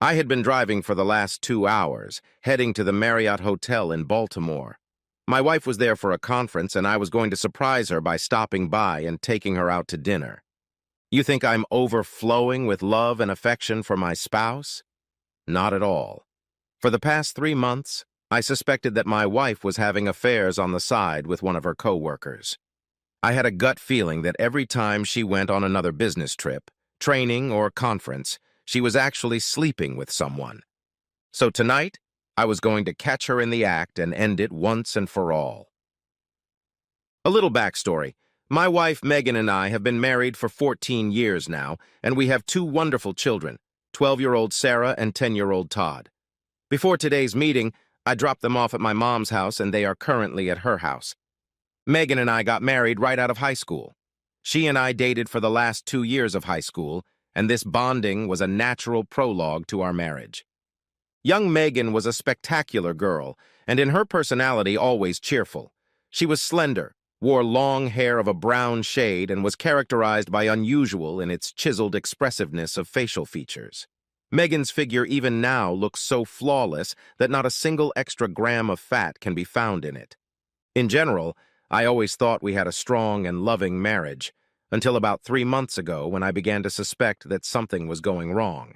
I had been driving for the last 2 hours, heading to the Marriott Hotel in Baltimore. My wife was there for a conference, and I was going to surprise her by stopping by and taking her out to dinner. You think I'm overflowing with love and affection for my spouse? Not at all. For the past 3 months, I suspected that my wife was having affairs on the side with one of her co-workers. I had a gut feeling that every time she went on another business trip, training, or conference, she was actually sleeping with someone. So tonight, I was going to catch her in the act and end it once and for all. A little backstory. My wife, Megan, and I have been married for 14 years now, and we have two wonderful children, 12-year-old Sarah and 10-year-old Todd. Before today's meeting, I dropped them off at my mom's house, and they are currently at her house. Megan and I got married right out of high school. She and I dated for the last 2 years of high school, and this bonding was a natural prologue to our marriage. Young Megan was a spectacular girl, and in her personality always cheerful. She was slender, wore long hair of a brown shade, and was characterized by unusual in its chiseled expressiveness of facial features. Megan's figure even now looks so flawless that not a single extra gram of fat can be found in it. In general, I always thought we had a strong and loving marriage, until about 3 months ago when I began to suspect that something was going wrong.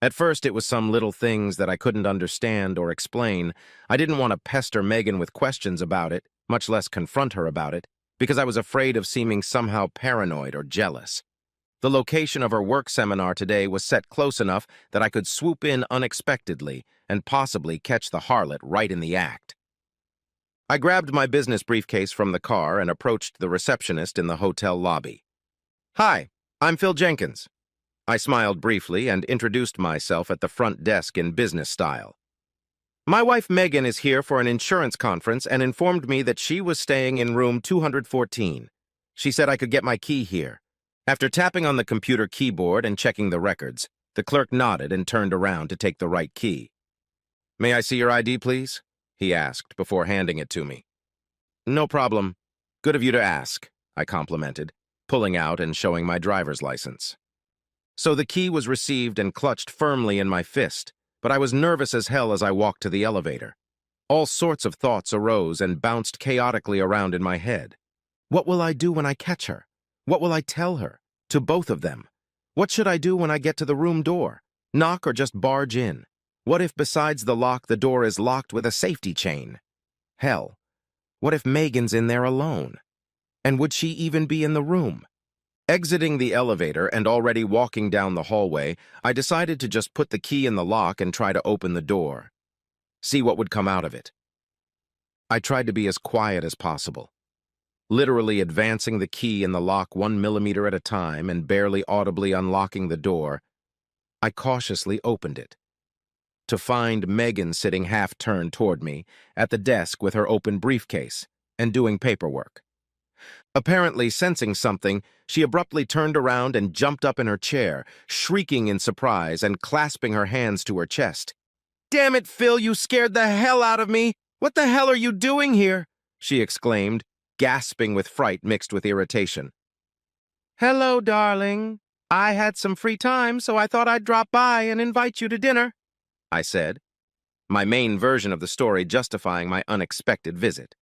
At first, it was some little things that I couldn't understand or explain. I didn't want to pester Megan with questions about it, much less confront her about it, because I was afraid of seeming somehow paranoid or jealous. The location of her work seminar today was set close enough that I could swoop in unexpectedly and possibly catch the harlot right in the act. I grabbed my business briefcase from the car and approached the receptionist in the hotel lobby. "Hi, I'm Phil Jenkins." I smiled briefly and introduced myself at the front desk in business style. "My wife Megan is here for an insurance conference and informed me that she was staying in room 214. She said I could get my key here." After tapping on the computer keyboard and checking the records, the clerk nodded and turned around to take the right key. "May I see your ID, please?" he asked before handing it to me. "No problem. Good of you to ask," I complimented, pulling out and showing my driver's license. So the key was received and clutched firmly in my fist, but I was nervous as hell as I walked to the elevator. All sorts of thoughts arose and bounced chaotically around in my head. What will I do when I catch her? What will I tell her? To both of them. What should I do when I get to the room door? Knock or just barge in? What if besides the lock the door is locked with a safety chain? Hell, what if Megan's in there alone? And would she even be in the room? Exiting the elevator and already walking down the hallway, I decided to just put the key in the lock and try to open the door. See what would come out of it. I tried to be as quiet as possible, literally advancing the key in the lock 1 millimeter at a time and barely audibly unlocking the door. I cautiously opened it, to find Megan sitting half-turned toward me at the desk with her open briefcase and doing paperwork. Apparently sensing something, she abruptly turned around and jumped up in her chair, shrieking in surprise and clasping her hands to her chest. "Damn it, Phil, you scared the hell out of me! What the hell are you doing here?" she exclaimed, gasping with fright mixed with irritation. "Hello, darling. I had some free time, so I thought I'd drop by and invite you to dinner," I said, my main version of the story justifying my unexpected visit.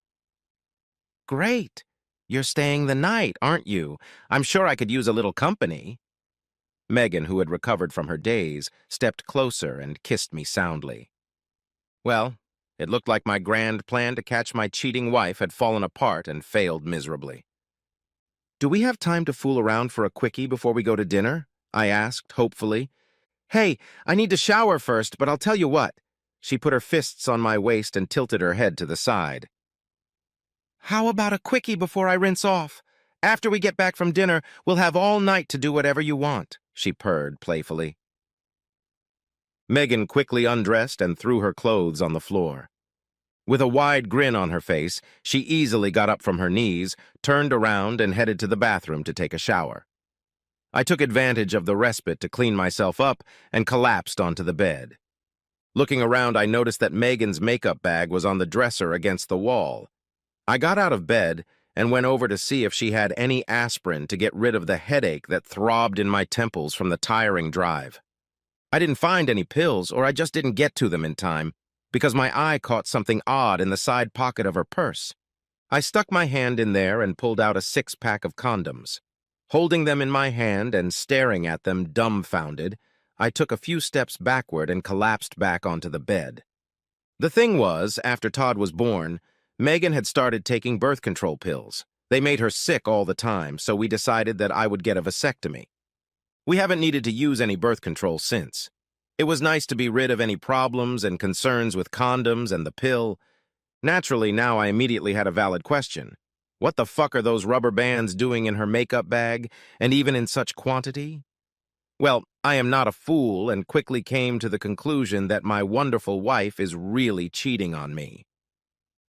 "Great. You're staying the night, aren't you? I'm sure I could use a little company." Megan, who had recovered from her daze, stepped closer and kissed me soundly. Well, it looked like my grand plan to catch my cheating wife had fallen apart and failed miserably. "Do we have time to fool around for a quickie before we go to dinner?" I asked, hopefully. "Hey, I need to shower first, but I'll tell you what." She put her fists on my waist and tilted her head to the side. "How about a quickie before I rinse off? After we get back from dinner, we'll have all night to do whatever you want," she purred playfully. Megan quickly undressed and threw her clothes on the floor. With a wide grin on her face, she easily got up from her knees, turned around, and headed to the bathroom to take a shower. I took advantage of the respite to clean myself up and collapsed onto the bed. Looking around, I noticed that Megan's makeup bag was on the dresser against the wall. I got out of bed and went over to see if she had any aspirin to get rid of the headache that throbbed in my temples from the tiring drive. I didn't find any pills, or I just didn't get to them in time, because my eye caught something odd in the side pocket of her purse. I stuck my hand in there and pulled out a 6-pack of condoms. Holding them in my hand and staring at them dumbfounded, I took a few steps backward and collapsed back onto the bed. The thing was, after Todd was born, Megan had started taking birth control pills. They made her sick all the time, so we decided that I would get a vasectomy. We haven't needed to use any birth control since. It was nice to be rid of any problems and concerns with condoms and the pill. Naturally, now I immediately had a valid question. What the fuck are those rubber bands doing in her makeup bag, and even in such quantity? Well, I am not a fool and quickly came to the conclusion that my wonderful wife is really cheating on me.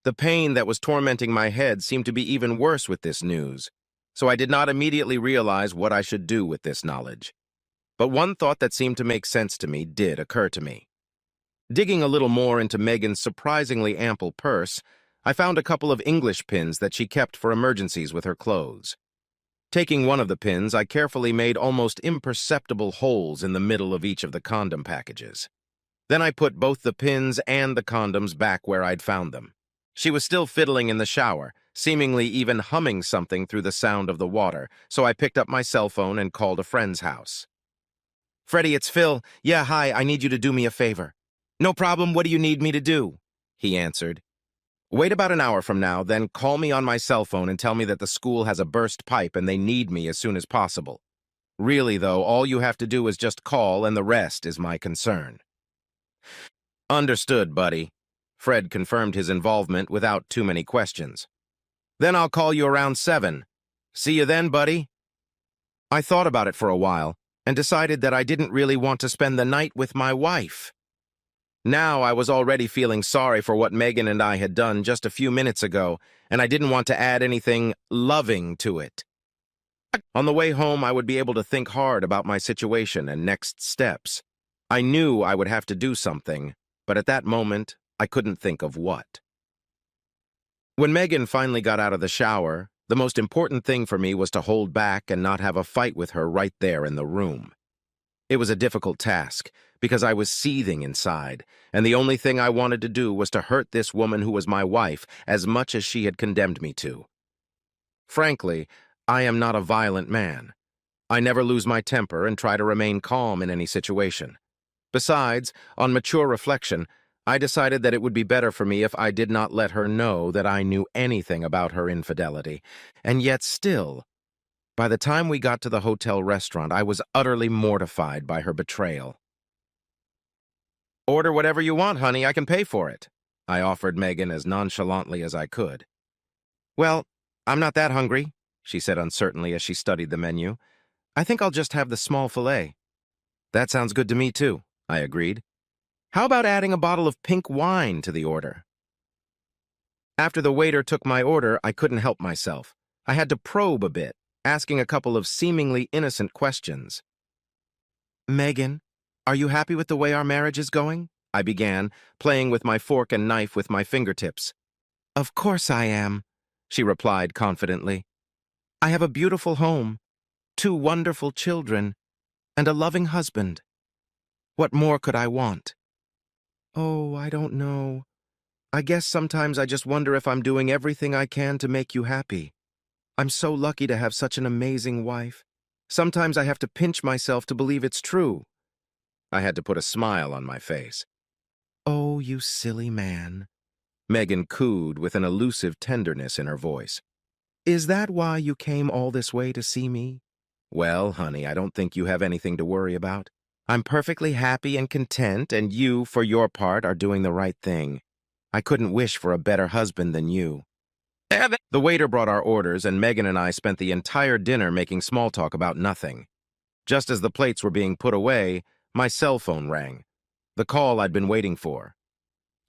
The pain that was tormenting my head seemed to be even worse with this news, so I did not immediately realize what I should do with this knowledge. But one thought that seemed to make sense to me did occur to me. Digging a little more into Megan's surprisingly ample purse, I found a couple of English pins that she kept for emergencies with her clothes. Taking one of the pins, I carefully made almost imperceptible holes in the middle of each of the condom packages. Then I put both the pins and the condoms back where I'd found them. She was still fiddling in the shower, seemingly even humming something through the sound of the water, so I picked up my cell phone and called a friend's house. "Freddie, it's Phil. Yeah, hi, I need you to do me a favor." "No problem, what do you need me to do?" he answered. "Wait about an hour from now, then call me on my cell phone and tell me that the school has a burst pipe and they need me as soon as possible. Really, though, all you have to do is just call and the rest is my concern." "Understood, buddy." Fred confirmed his involvement without too many questions. "Then I'll call you around 7. See you then, buddy." I thought about it for a while and decided that I didn't really want to spend the night with my wife. Now I was already feeling sorry for what Megan and I had done just a few minutes ago, and I didn't want to add anything loving to it. On the way home, I would be able to think hard about my situation and next steps. I knew I would have to do something, but at that moment, I couldn't think of what. When Megan finally got out of the shower, the most important thing for me was to hold back and not have a fight with her right there in the room. It was a difficult task, because I was seething inside, and the only thing I wanted to do was to hurt this woman who was my wife as much as she had condemned me to. Frankly, I am not a violent man. I never lose my temper and try to remain calm in any situation. Besides, on mature reflection, I decided that it would be better for me if I did not let her know that I knew anything about her infidelity, and yet still, by the time we got to the hotel restaurant, I was utterly mortified by her betrayal. "Order whatever you want, honey. I can pay for it," I offered Megan as nonchalantly as I could. "Well, I'm not that hungry," she said uncertainly as she studied the menu. "I think I'll just have the small filet." "That sounds good to me, too," I agreed. "How about adding a bottle of pink wine to the order?" After the waiter took my order, I couldn't help myself. I had to probe a bit, asking a couple of seemingly innocent questions. "Megan, are you happy with the way our marriage is going?" I began, playing with my fork and knife with my fingertips. "Of course I am," she replied confidently. "I have a beautiful home, 2 wonderful children, and a loving husband. What more could I want?" "Oh, I don't know. I guess sometimes I just wonder if I'm doing everything I can to make you happy. I'm so lucky to have such an amazing wife. Sometimes I have to pinch myself to believe it's true." I had to put a smile on my face. "Oh, you silly man," Megan cooed with an elusive tenderness in her voice. "Is that why you came all this way to see me?" "Well, honey, I don't think you have anything to worry about. I'm perfectly happy and content, and you, for your part, are doing the right thing. I couldn't wish for a better husband than you." The waiter brought our orders, and Megan and I spent the entire dinner making small talk about nothing. Just as the plates were being put away, my cell phone rang, the call I'd been waiting for.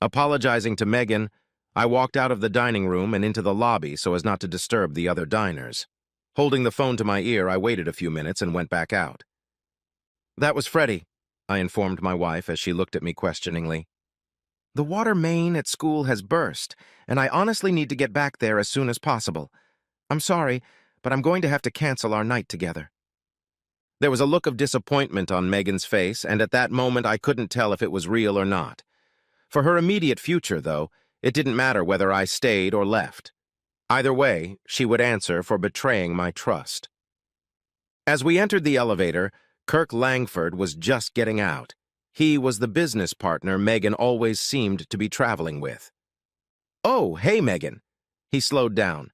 Apologizing to Megan, I walked out of the dining room and into the lobby so as not to disturb the other diners. Holding the phone to my ear, I waited a few minutes and went back out. "That was Freddie," I informed my wife as she looked at me questioningly. "The water main at school has burst, and I honestly need to get back there as soon as possible. I'm sorry, but I'm going to have to cancel our night together." There was a look of disappointment on Megan's face, and at that moment I couldn't tell if it was real or not. For her immediate future, though, it didn't matter whether I stayed or left. Either way, she would answer for betraying my trust. As we entered the elevator, Kirk Langford was just getting out. He was the business partner Megan always seemed to be traveling with. "Oh, hey, Megan." He slowed down.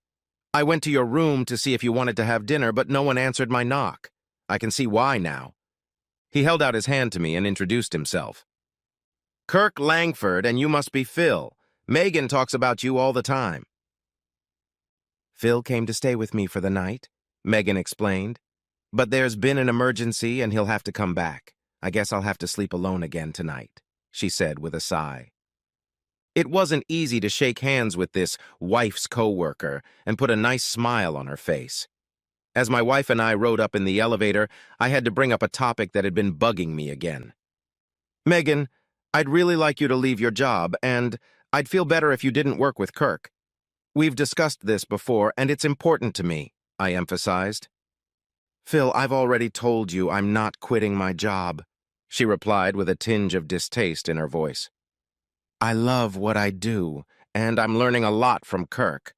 "I went to your room to see if you wanted to have dinner, but no one answered my knock. I can see why now." He held out his hand to me and introduced himself. "Kirk Langford, and you must be Phil. Megan talks about you all the time." "Phil came to stay with me for the night," Megan explained. "But there's been an emergency and he'll have to come back. I guess I'll have to sleep alone again tonight," she said with a sigh. It wasn't easy to shake hands with this wife's co-worker and put a nice smile on her face. As my wife and I rode up in the elevator, I had to bring up a topic that had been bugging me again. "Megan, I'd really like you to leave your job, and I'd feel better if you didn't work with Kirk. We've discussed this before, and it's important to me," I emphasized. "Phil, I've already told you I'm not quitting my job," she replied with a tinge of distaste in her voice. "I love what I do, and I'm learning a lot from Kirk.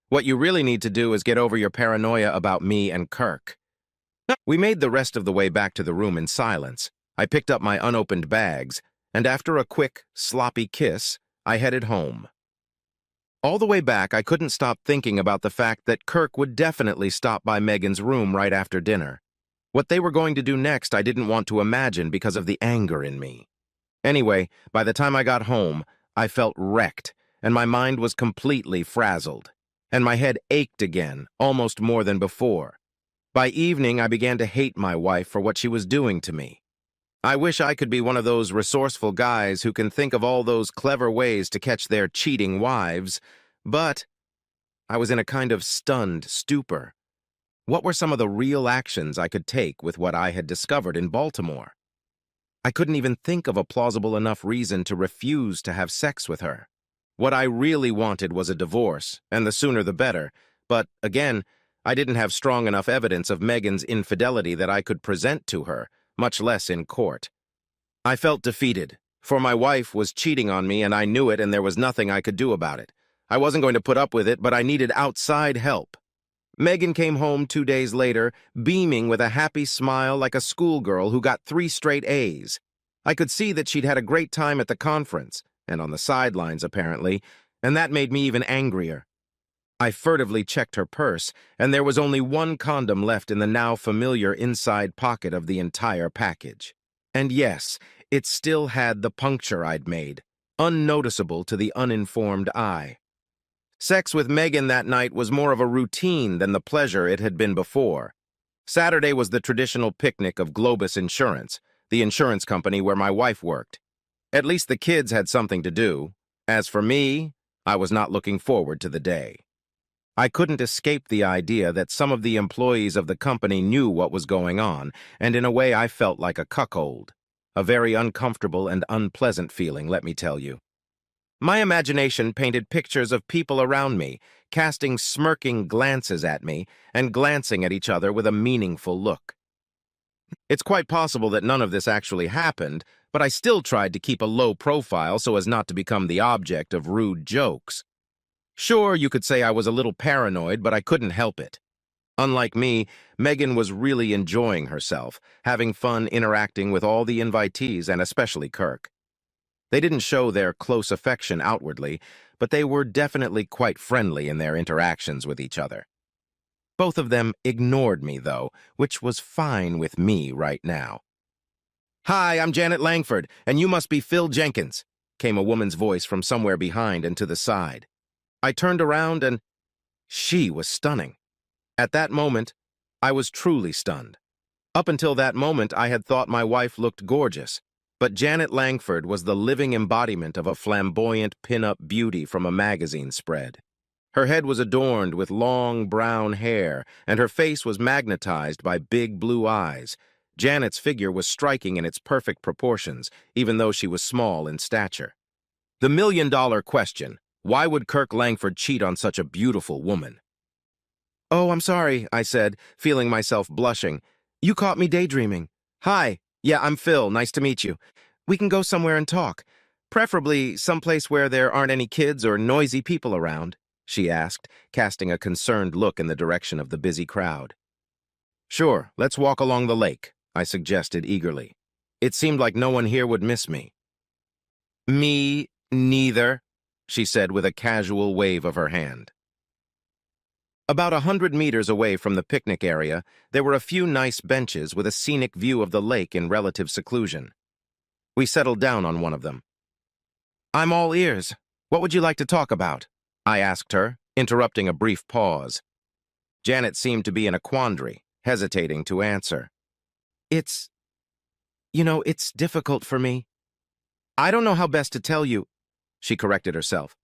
What you really need to do is get over your paranoia about me and Kirk." We made the rest of the way back to the room in silence. I picked up my unopened bags, and after a quick, sloppy kiss, I headed home. All the way back, I couldn't stop thinking about the fact that Kirk would definitely stop by Megan's room right after dinner. What they were going to do next, I didn't want to imagine because of the anger in me. Anyway, by the time I got home, I felt wrecked, and my mind was completely frazzled. And my head ached again, almost more than before. By evening, I began to hate my wife for what she was doing to me. I wish I could be one of those resourceful guys who can think of all those clever ways to catch their cheating wives, but I was in a kind of stunned stupor. What were some of the real actions I could take with what I had discovered in Baltimore? I couldn't even think of a plausible enough reason to refuse to have sex with her. What I really wanted was a divorce, and the sooner the better, but, again, I didn't have strong enough evidence of Megan's infidelity that I could present to her, much less in court. I felt defeated, for my wife was cheating on me and I knew it and there was nothing I could do about it. I wasn't going to put up with it, but I needed outside help. Megan came home 2 days later, beaming with a happy smile like a schoolgirl who got 3 straight A's. I could see that she'd had a great time at the conference, and on the sidelines apparently, and that made me even angrier. I furtively checked her purse, and there was only 1 condom left in the now familiar inside pocket of the entire package. And yes, it still had the puncture I'd made, unnoticeable to the uninformed eye. Sex with Megan that night was more of a routine than the pleasure it had been before. Saturday was the traditional picnic of Globus Insurance, the insurance company where my wife worked. At least the kids had something to do. As for me, I was not looking forward to the day. I couldn't escape the idea that some of the employees of the company knew what was going on, and in a way I felt like a cuckold. A very uncomfortable and unpleasant feeling, let me tell you. My imagination painted pictures of people around me, casting smirking glances at me and glancing at each other with a meaningful look. It's quite possible that none of this actually happened, but I still tried to keep a low profile so as not to become the object of rude jokes. Sure, you could say I was a little paranoid, but I couldn't help it. Unlike me, Megan was really enjoying herself, having fun interacting with all the invitees and especially Kirk. They didn't show their close affection outwardly, but they were definitely quite friendly in their interactions with each other. Both of them ignored me, though, which was fine with me right now. "Hi, I'm Janet Langford, and you must be Phil Jenkins," came a woman's voice from somewhere behind and to the side. I turned around and she was stunning. At that moment, I was truly stunned. Up until that moment, I had thought my wife looked gorgeous. But Janet Langford was the living embodiment of a flamboyant pin-up beauty from a magazine spread. Her head was adorned with long brown hair, and her face was magnetized by big blue eyes. Janet's figure was striking in its perfect proportions, even though she was small in stature. The million-dollar question: why would Kirk Langford cheat on such a beautiful woman? "Oh, I'm sorry," I said, feeling myself blushing. You caught me daydreaming. Hi. Yeah, I'm Phil. Nice to meet you. We can go somewhere and talk. Preferably someplace where there aren't any kids or noisy people around, she asked, casting a concerned look in the direction of the busy crowd. Sure, let's walk along the lake, I suggested eagerly. It seemed like no one here would miss me. Me neither, she said with a casual wave of her hand. About 100 meters away from the picnic area, there were a few nice benches with a scenic view of the lake in relative seclusion. We settled down on one of them. I'm all ears. What would you like to talk about? I asked her, interrupting a brief pause. Janet seemed to be in a quandary, hesitating to answer. It's difficult for me. I don't know how best to tell you, she corrected herself.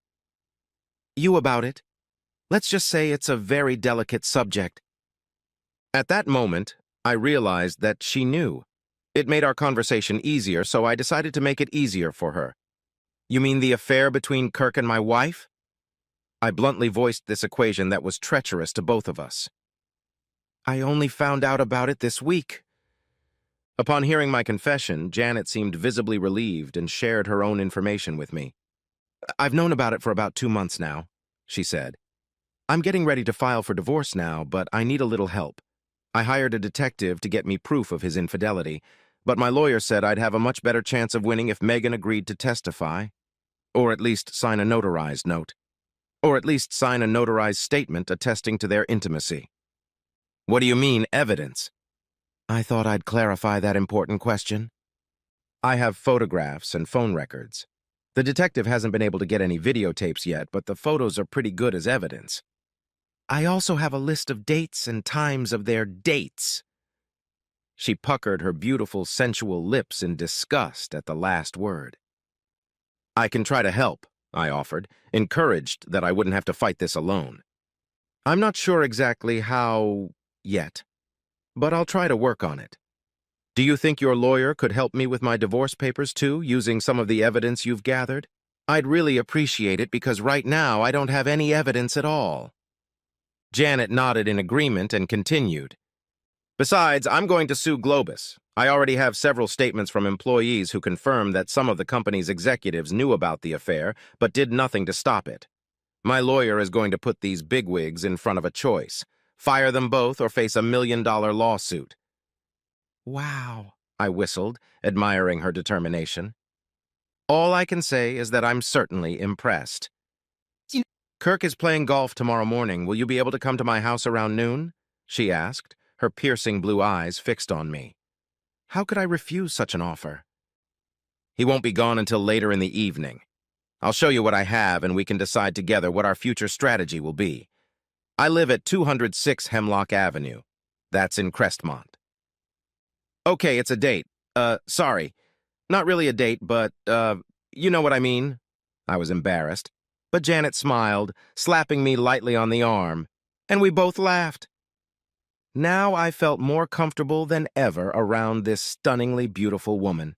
You about it. Let's just say it's a very delicate subject. At that moment, I realized that she knew. It made our conversation easier, so I decided to make it easier for her. You mean the affair between Kirk and my wife? I bluntly voiced this equation that was treacherous to both of us. I only found out about it this week. Upon hearing my confession, Janet seemed visibly relieved and shared her own information with me. I've known about it for about 2 months now, she said. I'm getting ready to file for divorce now, but I need a little help. I hired a detective to get me proof of his infidelity, but my lawyer said I'd have a much better chance of winning if Megan agreed to testify, or at least sign a notarized note, or at least sign a notarized statement attesting to their intimacy. What do you mean, evidence? I thought I'd clarify that important question. I have photographs and phone records. The detective hasn't been able to get any videotapes yet, but the photos are pretty good as evidence. I also have a list of dates and times of their dates. She puckered her beautiful, sensual lips in disgust at the last word. I can try to help, I offered, encouraged that I wouldn't have to fight this alone. I'm not sure exactly how yet, but I'll try to work on it. Do you think your lawyer could help me with my divorce papers too, using some of the evidence you've gathered? I'd really appreciate it because right now I don't have any evidence at all. Janet nodded in agreement and continued. Besides, I'm going to sue Globus. I already have several statements from employees who confirm that some of the company's executives knew about the affair, but did nothing to stop it. My lawyer is going to put these bigwigs in front of a choice. Fire them both or face $1 million lawsuit. Wow, I whistled, admiring her determination. All I can say is that I'm certainly impressed. Kirk is playing golf tomorrow morning. Will you be able to come to my house around noon? She asked, her piercing blue eyes fixed on me. How could I refuse such an offer? He won't be gone until later in the evening. I'll show you what I have and we can decide together what our future strategy will be. I live at 206 Hemlock Avenue. That's in Crestmont. Okay, it's a date. Sorry. Not really a date, but, you know what I mean. I was embarrassed, but Janet smiled, slapping me lightly on the arm, and we both laughed. Now I felt more comfortable than ever around this stunningly beautiful woman.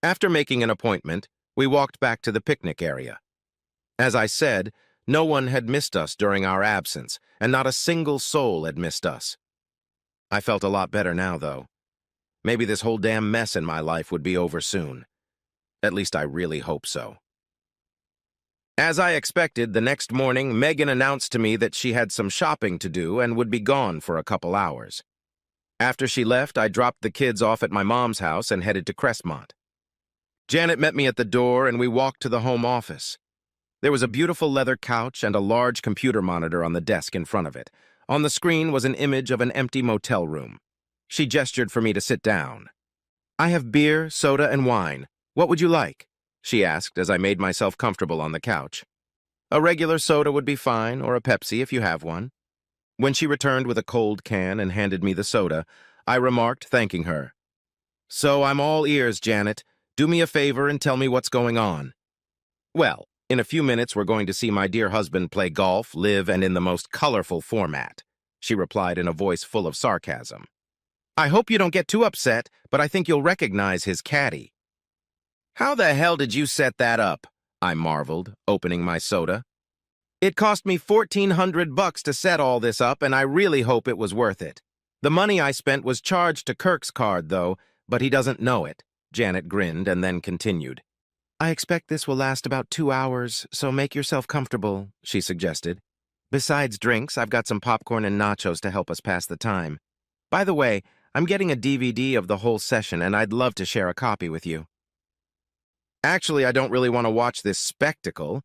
After making an appointment, we walked back to the picnic area. As I said, no one had missed us during our absence, and not a single soul had missed us. I felt a lot better now, though. Maybe this whole damn mess in my life would be over soon. At least I really hope so. As I expected, the next morning, Megan announced to me that she had some shopping to do and would be gone for a couple hours. After she left, I dropped the kids off at my mom's house and headed to Crestmont. Janet met me at the door and we walked to the home office. There was a beautiful leather couch and a large computer monitor on the desk in front of it. On the screen was an image of an empty motel room. She gestured for me to sit down. I have beer, soda, and wine. What would you like? She asked as I made myself comfortable on the couch. A regular soda would be fine, or a Pepsi if you have one. When she returned with a cold can and handed me the soda, I remarked, thanking her. So I'm all ears, Janet. Do me a favor and tell me what's going on. Well, in a few minutes we're going to see my dear husband play golf, live, and in the most colorful format, she replied in a voice full of sarcasm. I hope you don't get too upset, but I think you'll recognize his caddy. How the hell did you set that up? I marveled, opening my soda. It cost me $1,400 to set all this up, and I really hope it was worth it. The money I spent was charged to Kirk's card, though, but he doesn't know it. Janet grinned and then continued. I expect this will last about 2 hours, so make yourself comfortable, she suggested. Besides drinks, I've got some popcorn and nachos to help us pass the time. By the way, I'm getting a DVD of the whole session, and I'd love to share a copy with you. Actually, I don't really want to watch this spectacle,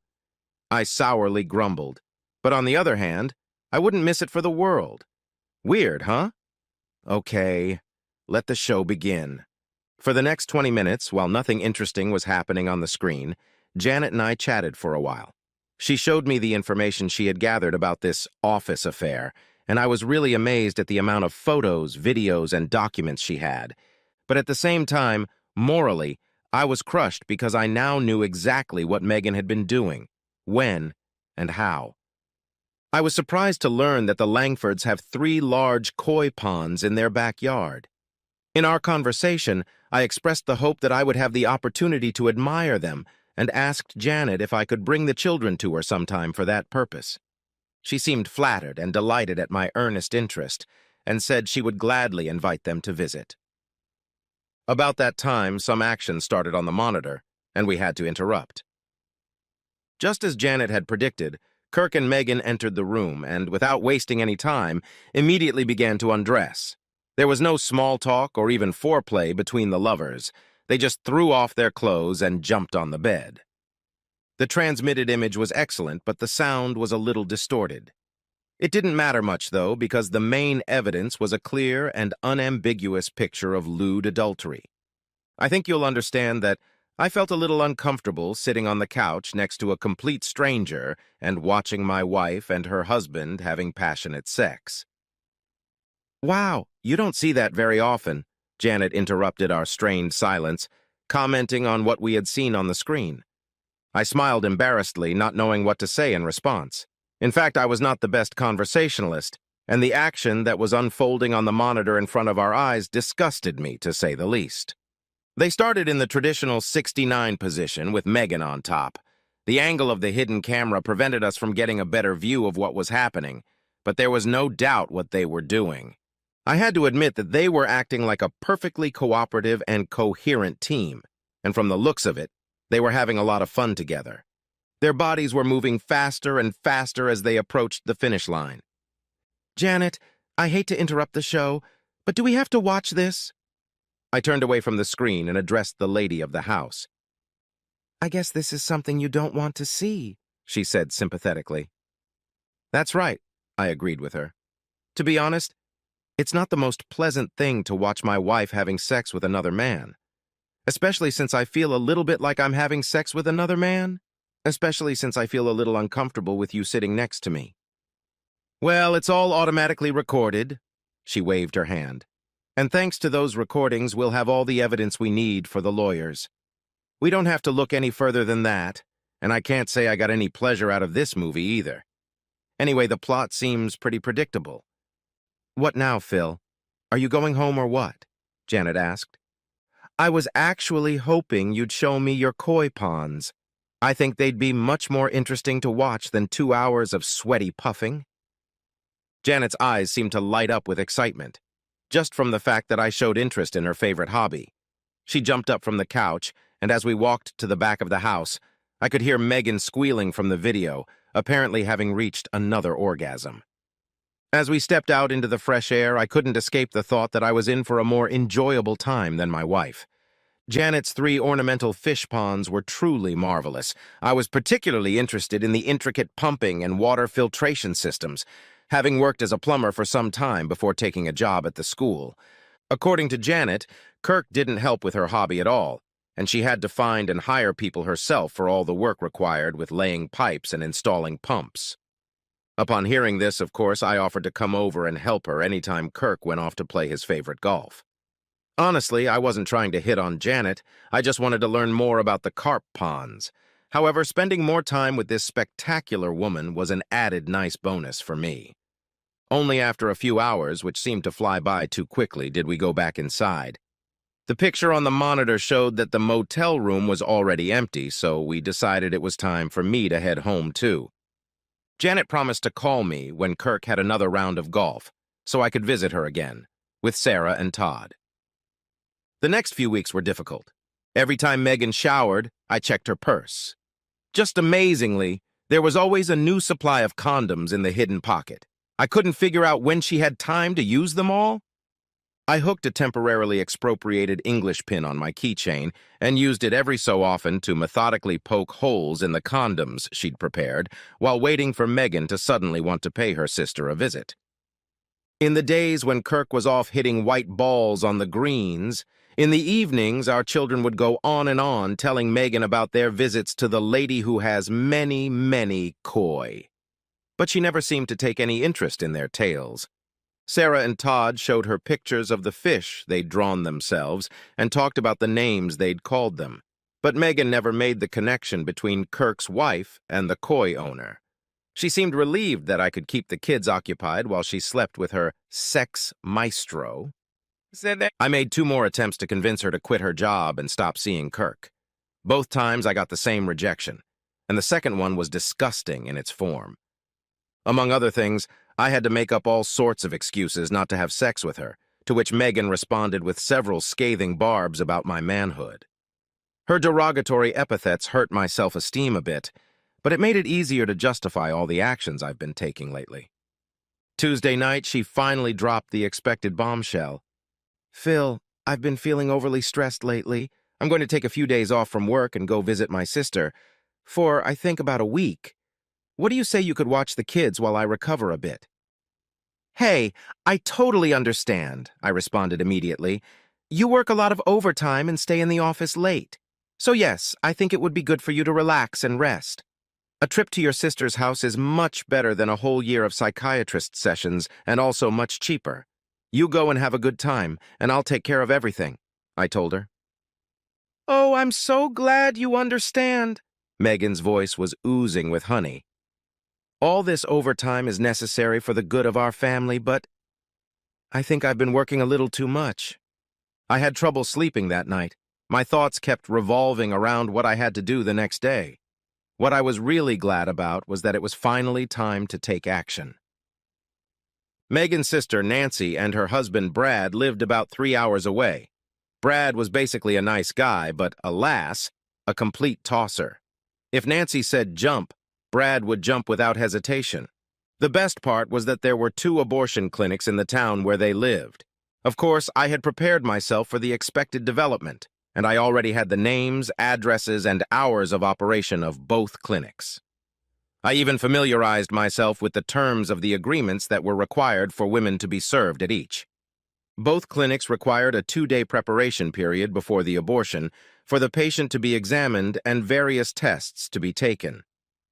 I sourly grumbled. But on the other hand, I wouldn't miss it for the world. Weird, huh? Okay, let the show begin. For the next 20 minutes, while nothing interesting was happening on the screen, Janet and I chatted for a while. She showed me the information she had gathered about this office affair, and I was really amazed at the amount of photos, videos, and documents she had. But at the same time, morally, I was crushed because I now knew exactly what Megan had been doing, when, and how. I was surprised to learn that the Langfords have 3 large koi ponds in their backyard. In our conversation, I expressed the hope that I would have the opportunity to admire them and asked Janet if I could bring the children to her sometime for that purpose. She seemed flattered and delighted at my earnest interest and said she would gladly invite them to visit. About that time, some action started on the monitor, and we had to interrupt. Just as Janet had predicted, Kirk and Megan entered the room and, without wasting any time, immediately began to undress. There was no small talk or even foreplay between the lovers. They just threw off their clothes and jumped on the bed. The transmitted image was excellent, but the sound was a little distorted. It didn't matter much, though, because the main evidence was a clear and unambiguous picture of lewd adultery. I think you'll understand that I felt a little uncomfortable sitting on the couch next to a complete stranger and watching my wife and her husband having passionate sex. Wow, you don't see that very often, Janet interrupted our strained silence, commenting on what we had seen on the screen. I smiled embarrassedly, not knowing what to say in response. In fact, I was not the best conversationalist, and the action that was unfolding on the monitor in front of our eyes disgusted me, to say the least. They started in the traditional 69 position with Megan on top. The angle of the hidden camera prevented us from getting a better view of what was happening, but there was no doubt what they were doing. I had to admit that they were acting like a perfectly cooperative and coherent team, and from the looks of it, they were having a lot of fun together. Their bodies were moving faster and faster as they approached the finish line. Janet, I hate to interrupt the show, but do we have to watch this? I turned away from the screen and addressed the lady of the house. I guess this is something you don't want to see, she said sympathetically. That's right, I agreed with her. To be honest, it's not the most pleasant thing to watch my wife having sex with another man, especially since I feel a little bit like I'm having sex with another man. Especially since I feel a little uncomfortable with you sitting next to me. Well, it's all automatically recorded, she waved her hand. And thanks to those recordings, we'll have all the evidence we need for the lawyers. We don't have to look any further than that, and I can't say I got any pleasure out of this movie either. Anyway, the plot seems pretty predictable. What now, Phil? Are you going home or what? Janet asked. I was actually hoping you'd show me your koi ponds. I think they'd be much more interesting to watch than 2 hours of sweaty puffing. Janet's eyes seemed to light up with excitement, just from the fact that I showed interest in her favorite hobby. She jumped up from the couch, and as we walked to the back of the house, I could hear Megan squealing from the video, apparently having reached another orgasm. As we stepped out into the fresh air, I couldn't escape the thought that I was in for a more enjoyable time than my wife. Janet's 3 ornamental fish ponds were truly marvelous. I was particularly interested in the intricate pumping and water filtration systems, having worked as a plumber for some time before taking a job at the school. According to Janet, Kirk didn't help with her hobby at all, and she had to find and hire people herself for all the work required with laying pipes and installing pumps. Upon hearing this, of course, I offered to come over and help her anytime Kirk went off to play his favorite golf. Honestly, I wasn't trying to hit on Janet. I just wanted to learn more about the carp ponds. However, spending more time with this spectacular woman was an added nice bonus for me. Only after a few hours, which seemed to fly by too quickly, did we go back inside. The picture on the monitor showed that the motel room was already empty, so we decided it was time for me to head home too. Janet promised to call me when Kirk had another round of golf, so I could visit her again, with Sarah and Todd. The next few weeks were difficult. Every time Megan showered, I checked her purse. Just amazingly, there was always a new supply of condoms in the hidden pocket. I couldn't figure out when she had time to use them all. I hooked a temporarily expropriated English pin on my keychain and used it every so often to methodically poke holes in the condoms she'd prepared while waiting for Megan to suddenly want to pay her sister a visit. In the days when Kirk was off hitting white balls on the greens, in the evenings our children would go on and on telling Megan about their visits to the lady who has many, many koi. But she never seemed to take any interest in their tales. Sarah and Todd showed her pictures of the fish they'd drawn themselves and talked about the names they'd called them. But Megan never made the connection between Kirk's wife and the koi owner. She seemed relieved that I could keep the kids occupied while she slept with her sex maestro. I made 2 more attempts to convince her to quit her job and stop seeing Kirk. Both times I got the same rejection, and the second one was disgusting in its form. Among other things, I had to make up all sorts of excuses not to have sex with her, to which Megan responded with several scathing barbs about my manhood. Her derogatory epithets hurt my self-esteem a bit, but it made it easier to justify all the actions I've been taking lately. Tuesday night, she finally dropped the expected bombshell. "Phil, I've been feeling overly stressed lately. I'm going to take a few days off from work and go visit my sister for, I think, about a week. What do you say you could watch the kids while I recover a bit?" "Hey, I totally understand," I responded immediately. "You work a lot of overtime and stay in the office late. So yes, I think it would be good for you to relax and rest. A trip to your sister's house is much better than a whole year of psychiatrist sessions and also much cheaper. You go and have a good time, and I'll take care of everything," I told her. "Oh, I'm so glad you understand." Megan's voice was oozing with honey. "All this overtime is necessary for the good of our family, but I think I've been working a little too much. I had trouble sleeping that night. My thoughts kept revolving around what I had to do the next day. What I was really glad about was that it was finally time to take action." Megan's sister, Nancy, and her husband, Brad, lived about 3 hours away. Brad was basically a nice guy, but alas, a complete tosser. If Nancy said jump, Brad would jump without hesitation. The best part was that there were 2 abortion clinics in the town where they lived. Of course, I had prepared myself for the expected development, and I already had the names, addresses, and hours of operation of both clinics. I even familiarized myself with the terms of the agreements that were required for women to be served at each. Both clinics required a 2-day preparation period before the abortion for the patient to be examined and various tests to be taken.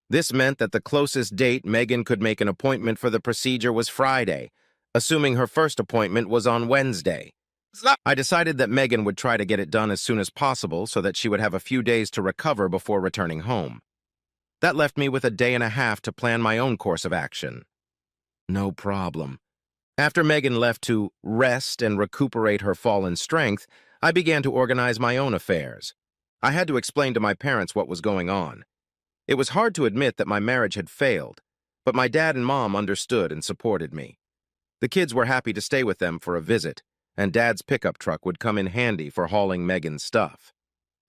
This meant that the closest date Megan could make an appointment for the procedure was Friday, assuming her first appointment was on Wednesday. I decided that Megan would try to get it done as soon as possible so that she would have a few days to recover before returning home. That left me with a day and a half to plan my own course of action. No problem. After Megan left to rest and recuperate her fallen strength, I began to organize my own affairs. I had to explain to my parents what was going on. It was hard to admit that my marriage had failed, but my dad and mom understood and supported me. The kids were happy to stay with them for a visit, and Dad's pickup truck would come in handy for hauling Megan's stuff.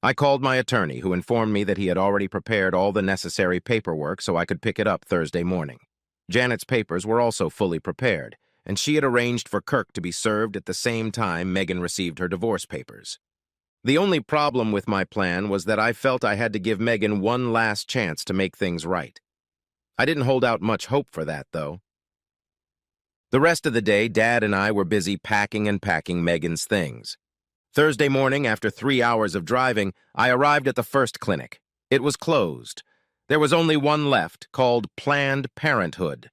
I called my attorney, who informed me that he had already prepared all the necessary paperwork so I could pick it up Thursday morning. Janet's papers were also fully prepared, and she had arranged for Kirk to be served at the same time Megan received her divorce papers. The only problem with my plan was that I felt I had to give Megan one last chance to make things right. I didn't hold out much hope for that, though. The rest of the day, Dad and I were busy packing and packing Megan's things. Thursday morning, after 3 hours of driving, I arrived at the first clinic. It was closed. There was only one left, called Planned Parenthood.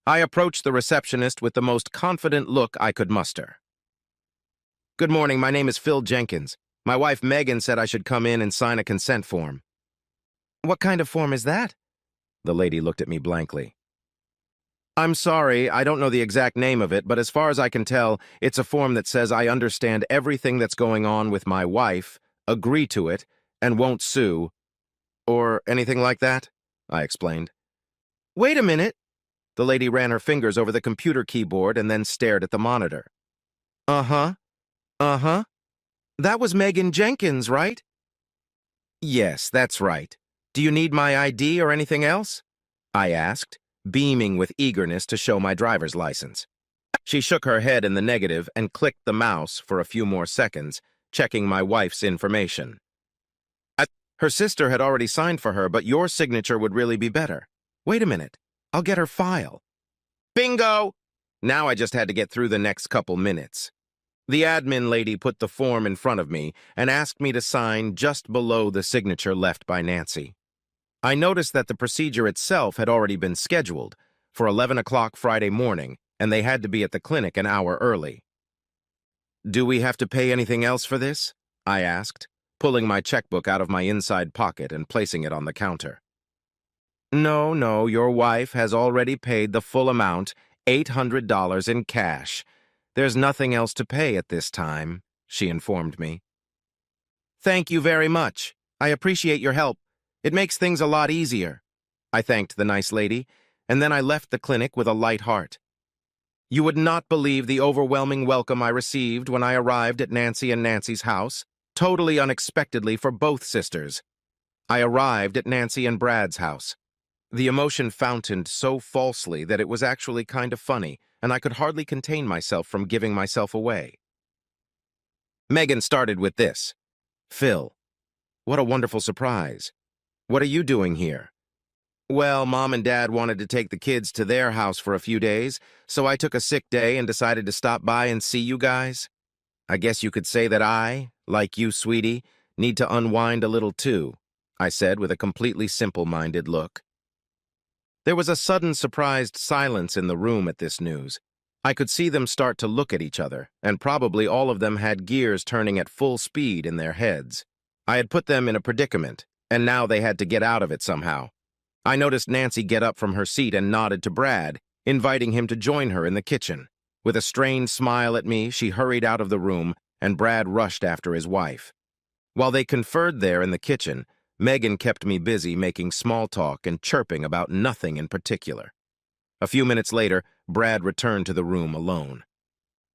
I approached the receptionist with the most confident look I could muster. "Good morning, my name is Phil Jenkins. My wife Megan said I should come in and sign a consent form." "What kind of form is that?" The lady looked at me blankly. "I'm sorry, I don't know the exact name of it, but as far as I can tell, it's a form that says I understand everything that's going on with my wife, agree to it, and won't sue, or anything like that," I explained. "Wait a minute. The lady ran her fingers over the computer keyboard and then stared at the monitor. Uh-huh. Uh-huh. That was Megan Jenkins, right? Yes, that's right. Do you need my ID or anything else? I asked, beaming with eagerness to show my driver's license. She shook her head in the negative and clicked the mouse for a few more seconds, checking my wife's information. Her sister had already signed for her, but your signature would really be better. Wait a minute. I'll get her file. Bingo! Now I just had to get through the next couple minutes. The admin lady put the form in front of me and asked me to sign just below the signature left by Nancy. I noticed that the procedure itself had already been scheduled for 11 o'clock Friday morning, and they had to be at the clinic an hour early. Do we have to pay anything else for this? I asked, pulling my checkbook out of my inside pocket and placing it on the counter. No, your wife has already paid the full amount, $800 in cash. There's nothing else to pay at this time, she informed me. Thank you very much. I appreciate your help. It makes things a lot easier. I thanked the nice lady, and then I left the clinic with a light heart. You would not believe the overwhelming welcome I received when I arrived at Nancy and Nancy's house, totally unexpectedly for both sisters. I arrived at Nancy and Brad's house. The emotion fountained so falsely that it was actually kind of funny, and I could hardly contain myself from giving myself away. Megan started with this. Phil, what a wonderful surprise. What are you doing here? Well, Mom and Dad wanted to take the kids to their house for a few days, so I took a sick day and decided to stop by and see you guys. I guess you could say that I, like you, sweetie, need to unwind a little too, I said with a completely simple-minded look. There was a sudden surprised silence in the room at this news. I could see them start to look at each other, and probably all of them had gears turning at full speed in their heads. I had put them in a predicament, and now they had to get out of it somehow. I noticed Nancy get up from her seat and nodded to Brad, inviting him to join her in the kitchen. With a strained smile at me, she hurried out of the room, and Brad rushed after his wife. While they conferred there in the kitchen, Megan kept me busy making small talk and chirping about nothing in particular. A few minutes later, Brad returned to the room alone.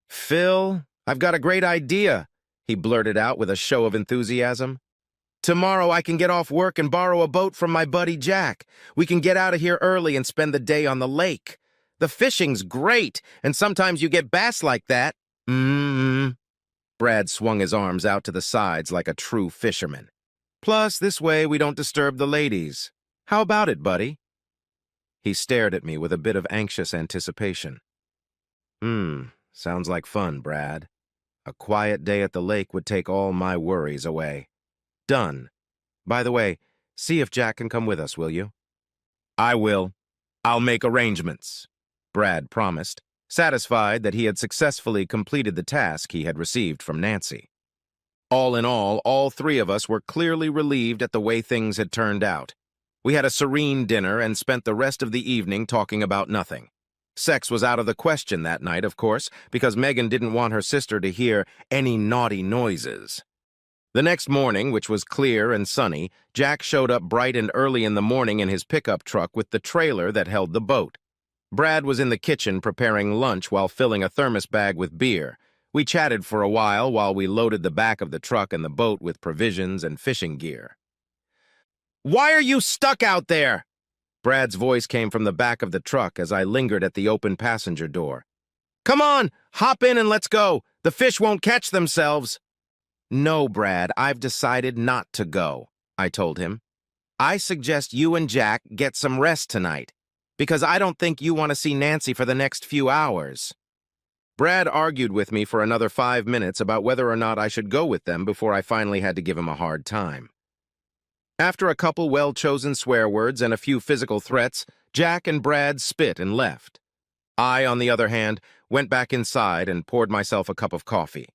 Phil, I've got a great idea, he blurted out with a show of enthusiasm. Tomorrow I can get off work and borrow a boat from my buddy Jack. We can get out of here early and spend the day on the lake. The fishing's great, and sometimes you get bass like that. Brad swung his arms out to the sides like a true fisherman. Plus, this way we don't disturb the ladies. How about it, buddy? He stared at me with a bit of anxious anticipation. Sounds like fun, Brad. A quiet day at the lake would take all my worries away. Done. By the way, see if Jack can come with us, will you? I will. I'll make arrangements, Brad promised, satisfied that he had successfully completed the task he had received from Nancy. All in all three of us were clearly relieved at the way things had turned out. We had a serene dinner and spent the rest of the evening talking about nothing. Sex was out of the question that night, of course, because Megan didn't want her sister to hear any naughty noises. The next morning, which was clear and sunny, Jack showed up bright and early in the morning in his pickup truck with the trailer that held the boat. Brad was in the kitchen preparing lunch while filling a thermos bag with beer. We chatted for a while we loaded the back of the truck and the boat with provisions and fishing gear. Why are you stuck out there? Brad's voice came from the back of the truck as I lingered at the open passenger door. Come on, hop in and let's go. The fish won't catch themselves. No, Brad, I've decided not to go, I told him. I suggest you and Jack get some rest tonight, because I don't think you want to see Nancy for the next few hours. Brad argued with me for another 5 minutes about whether or not I should go with them before I finally had to give him a hard time. After a couple well-chosen swear words and a few physical threats, Jack and Brad spit and left. I, on the other hand, went back inside and poured myself a cup of coffee.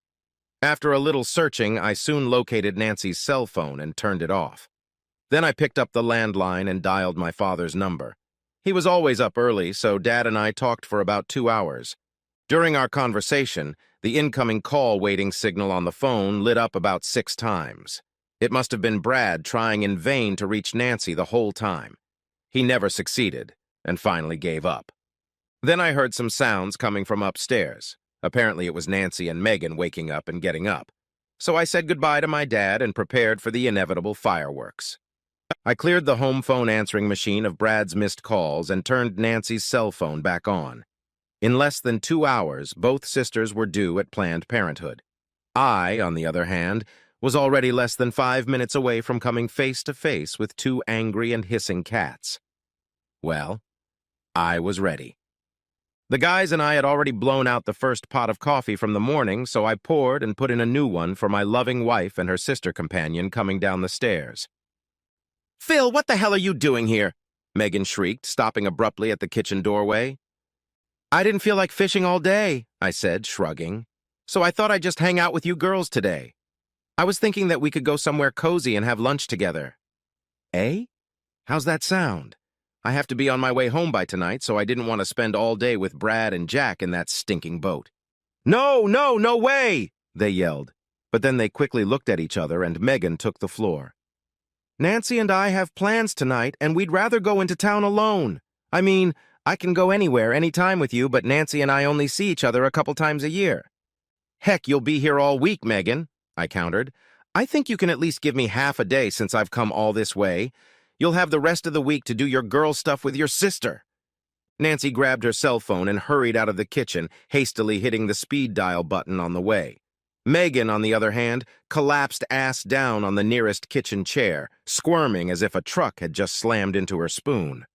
After a little searching, I soon located Nancy's cell phone and turned it off. Then I picked up the landline and dialed my father's number. He was always up early, so Dad and I talked for about 2 hours. During our conversation, the incoming call waiting signal on the phone lit up about 6 times. It must have been Brad trying in vain to reach Nancy the whole time. He never succeeded, and finally gave up. Then I heard some sounds coming from upstairs. Apparently it was Nancy and Megan waking up and getting up. So I said goodbye to my dad and prepared for the inevitable fireworks. I cleared the home phone answering machine of Brad's missed calls and turned Nancy's cell phone back on. In less than 2 hours, both sisters were due at Planned Parenthood. I, on the other hand, was already less than 5 minutes away from coming face to face with two angry and hissing cats. Well, I was ready. The guys and I had already blown out the first pot of coffee from the morning, so I poured and put in a new one for my loving wife and her sister companion coming down the stairs. "Phil, what the hell are you doing here?" Megan shrieked, stopping abruptly at the kitchen doorway. "I didn't feel like fishing all day," I said, shrugging. "So I thought I'd just hang out with you girls today. I was thinking that we could go somewhere cozy and have lunch together." "Eh? How's that sound? I have to be on my way home by tonight, so I didn't want to spend all day with Brad and Jack in that stinking boat." "No, no, no way!" they yelled. But then they quickly looked at each other and Megan took the floor. "Nancy and I have plans tonight, and we'd rather go into town alone. I mean, I can go anywhere, anytime with you, but Nancy and I only see each other a couple times a year." "Heck, you'll be here all week, Megan," I countered. "I think you can at least give me half a day since I've come all this way. You'll have the rest of the week to do your girl stuff with your sister." Nancy grabbed her cell phone and hurried out of the kitchen, hastily hitting the speed dial button on the way. Megan, on the other hand, collapsed ass down on the nearest kitchen chair, squirming as if a truck had just slammed into her spoon.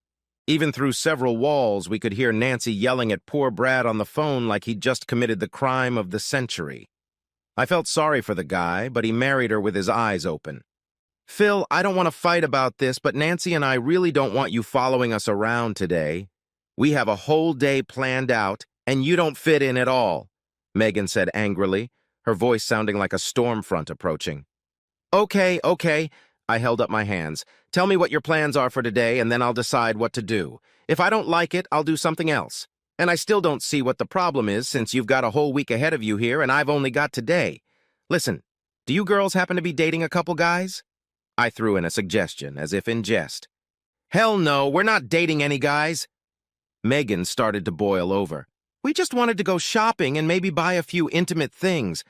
Even through several walls, we could hear Nancy yelling at poor Brad on the phone like he'd just committed the crime of the century. I felt sorry for the guy, but he married her with his eyes open. "Phil, I don't want to fight about this, but Nancy and I really don't want you following us around today. We have a whole day planned out, and you don't fit in at all," Megan said angrily, her voice sounding like a storm front approaching. Okay, I held up my hands. "Tell me what your plans are for today, and then I'll decide what to do. If I don't like it, I'll do something else. And I still don't see what the problem is, since you've got a whole week ahead of you here, and I've only got today. Listen, do you girls happen to be dating a couple guys?" I threw in a suggestion, as if in jest. "Hell no, we're not dating any guys." Megan started to boil over. "We just wanted to go shopping and maybe buy a few intimate things.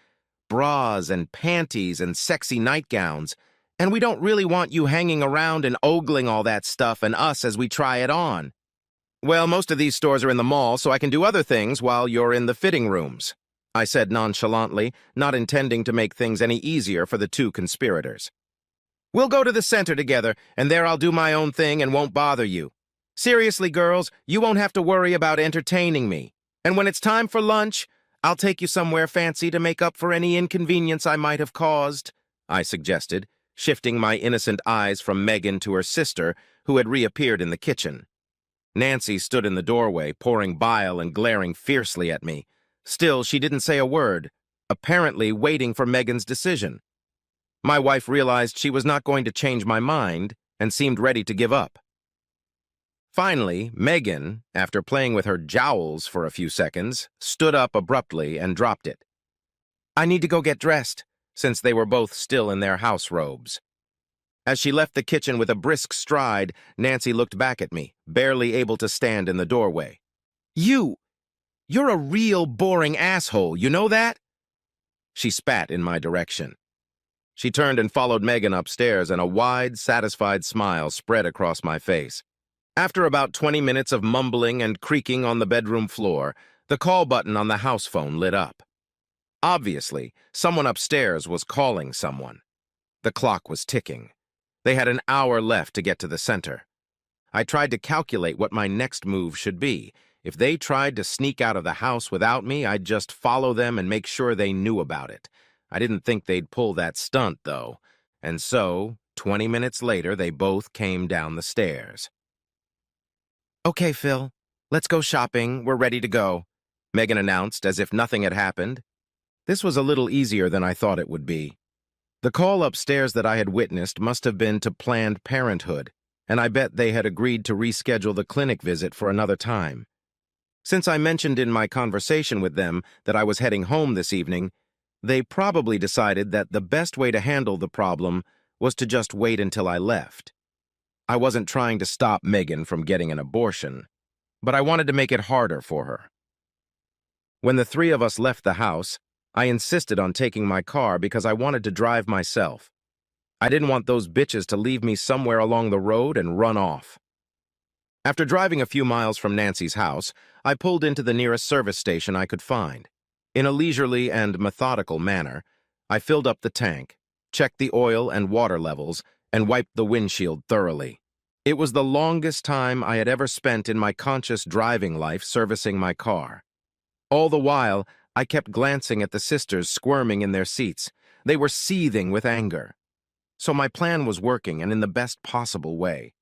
Bras and panties and sexy nightgowns. And we don't really want you hanging around and ogling all that stuff and us as we try it on." "Well, most of these stores are in the mall, so I can do other things while you're in the fitting rooms," I said nonchalantly, not intending to make things any easier for the two conspirators. "We'll go to the center together, and there I'll do my own thing and won't bother you. Seriously, girls, you won't have to worry about entertaining me. And when it's time for lunch, I'll take you somewhere fancy to make up for any inconvenience I might have caused," I suggested, shifting my innocent eyes from Megan to her sister, who had reappeared in the kitchen. Nancy stood in the doorway, pouring bile and glaring fiercely at me. Still, she didn't say a word, apparently waiting for Megan's decision. My wife realized she was not going to change my mind and seemed ready to give up. Finally, Megan, after playing with her jowls for a few seconds, stood up abruptly and dropped it. "I need to go get dressed," since they were both still in their house robes. As she left the kitchen with a brisk stride, Nancy looked back at me, barely able to stand in the doorway. You're a real boring asshole, you know that?" She spat in my direction. She turned and followed Megan upstairs, and a wide, satisfied smile spread across my face. After about 20 minutes of mumbling and creaking on the bedroom floor, the call button on the house phone lit up. Obviously, someone upstairs was calling someone. The clock was ticking. They had an hour left to get to the center. I tried to calculate what my next move should be. If they tried to sneak out of the house without me, I'd just follow them and make sure they knew about it. I didn't think they'd pull that stunt, though. And so, 20 minutes later, they both came down the stairs. "Okay, Phil, let's go shopping. We're ready to go," Megan announced as if nothing had happened. This was a little easier than I thought it would be. The call upstairs that I had witnessed must have been to Planned Parenthood, and I bet they had agreed to reschedule the clinic visit for another time. Since I mentioned in my conversation with them that I was heading home this evening, they probably decided that the best way to handle the problem was to just wait until I left. I wasn't trying to stop Megan from getting an abortion. but I wanted to make it harder for her. When the three of us left the house, I insisted on taking my car because I wanted to drive myself. I didn't want those bitches to leave me somewhere along the road and run off. After driving a few miles from Nancy's house, I pulled into the nearest service station I could find. In a leisurely and methodical manner, I filled up the tank, checked the oil and water levels, and wiped the windshield thoroughly. It was the longest time I had ever spent in my conscious driving life servicing my car. All the while, I kept glancing at the sisters squirming in their seats. They were seething with anger. So my plan was working and in the best possible way.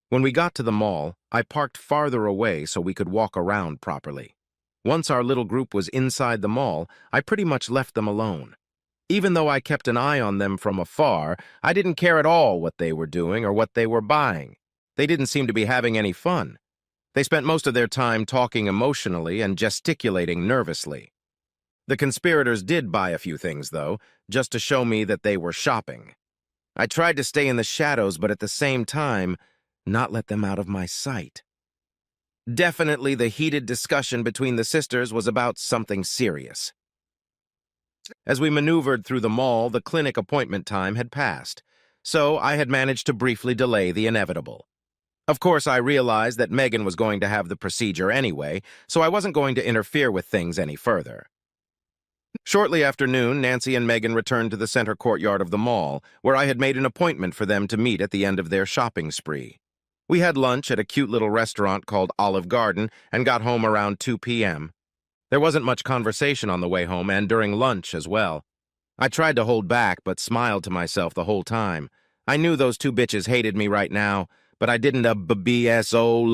When we got to the mall, I parked farther away so we could walk around properly. Once our little group was inside the mall, I pretty much left them alone. Even though I kept an eye on them from afar, I didn't care at all what they were doing or what they were buying. They didn't seem to be having any fun. They spent most of their time talking emotionally and gesticulating nervously. The conspirators did buy a few things, though, just to show me that they were shopping. I tried to stay in the shadows, but at the same time, not let them out of my sight. Definitely the heated discussion between the sisters was about something serious. As we maneuvered through the mall, the clinic appointment time had passed, so I had managed to briefly delay the inevitable. Of course, I realized that Megan was going to have the procedure anyway, so I wasn't going to interfere with things any further. Shortly after noon, Nancy and Megan returned to the center courtyard of the mall, where I had made an appointment for them to meet at the end of their shopping spree. We had lunch at a cute little restaurant called Olive Garden and got home around 2 p.m. There wasn't much conversation on the way home and during lunch as well. I tried to hold back but smiled to myself the whole time. I knew those two bitches hated me right now, but I didn't BSO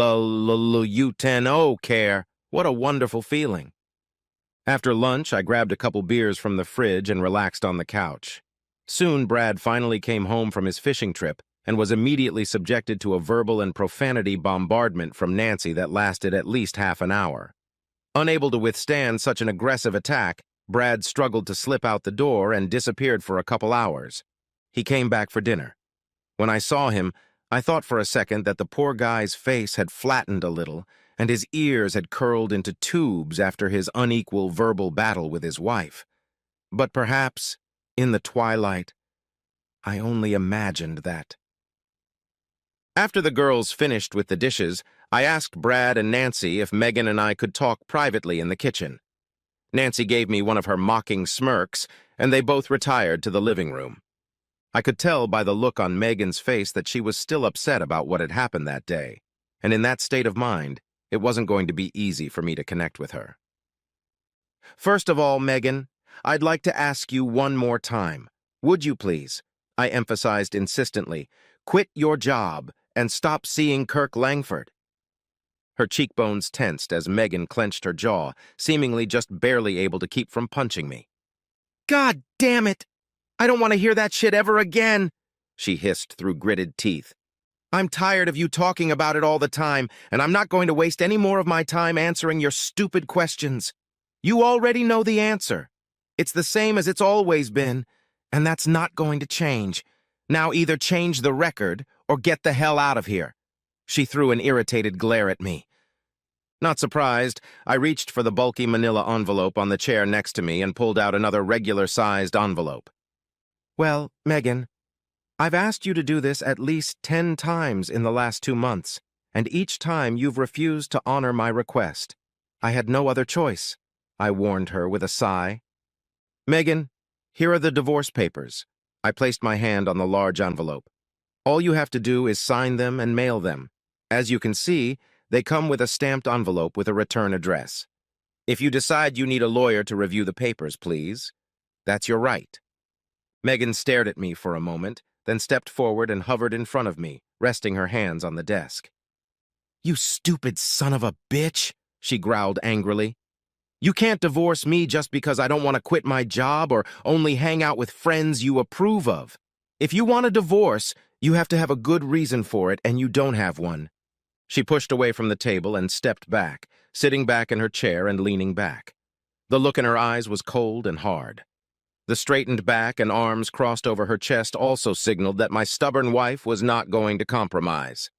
care. What a wonderful feeling. After lunch, I grabbed a couple beers from the fridge and relaxed on the couch. Soon, Brad finally came home from his fishing trip and was immediately subjected to a verbal and profanity bombardment from Nancy that lasted at least half an hour. Unable to withstand such an aggressive attack, Brad struggled to slip out the door and disappeared for a couple hours. He came back for dinner. When I saw him, I thought for a second that the poor guy's face had flattened a little and his ears had curled into tubes after his unequal verbal battle with his wife. But perhaps, in the twilight, I only imagined that. After the girls finished with the dishes, I asked Brad and Nancy if Megan and I could talk privately in the kitchen. Nancy gave me one of her mocking smirks, and they both retired to the living room. I could tell by the look on Megan's face that she was still upset about what had happened that day, and in that state of mind, it wasn't going to be easy for me to connect with her. First of all, Megan, I'd like to ask you one more time. Would you please, I emphasized insistently, quit your job and stop seeing Kirk Langford? Her cheekbones tensed as Megan clenched her jaw, seemingly just barely able to keep from punching me. God damn it! I don't want to hear that shit ever again, she hissed through gritted teeth. I'm tired of you talking about it all the time, and I'm not going to waste any more of my time answering your stupid questions. You already know the answer. It's the same as it's always been, and that's not going to change. Now either change the record or get the hell out of here. She threw an irritated glare at me. Not surprised, I reached for the bulky manila envelope on the chair next to me and pulled out another regular-sized envelope. Well, Megan, I've asked you to do this at least 10 times in the last 2 months, and each time you've refused to honor my request. I had no other choice, I warned her with a sigh. Megan, here are the divorce papers. I placed my hand on the large envelope. All you have to do is sign them and mail them. As you can see, they come with a stamped envelope with a return address. If you decide you need a lawyer to review the papers, please, that's your right. Megan stared at me for a moment, then stepped forward and hovered in front of me, resting her hands on the desk. You stupid son of a bitch, she growled angrily. You can't divorce me just because I don't want to quit my job or only hang out with friends you approve of. If you want a divorce, you have to have a good reason for it, and you don't have one. She pushed away from the table and stepped back, sitting back in her chair and leaning back. The look in her eyes was cold and hard. The straightened back and arms crossed over her chest also signaled that my stubborn wife was not going to compromise.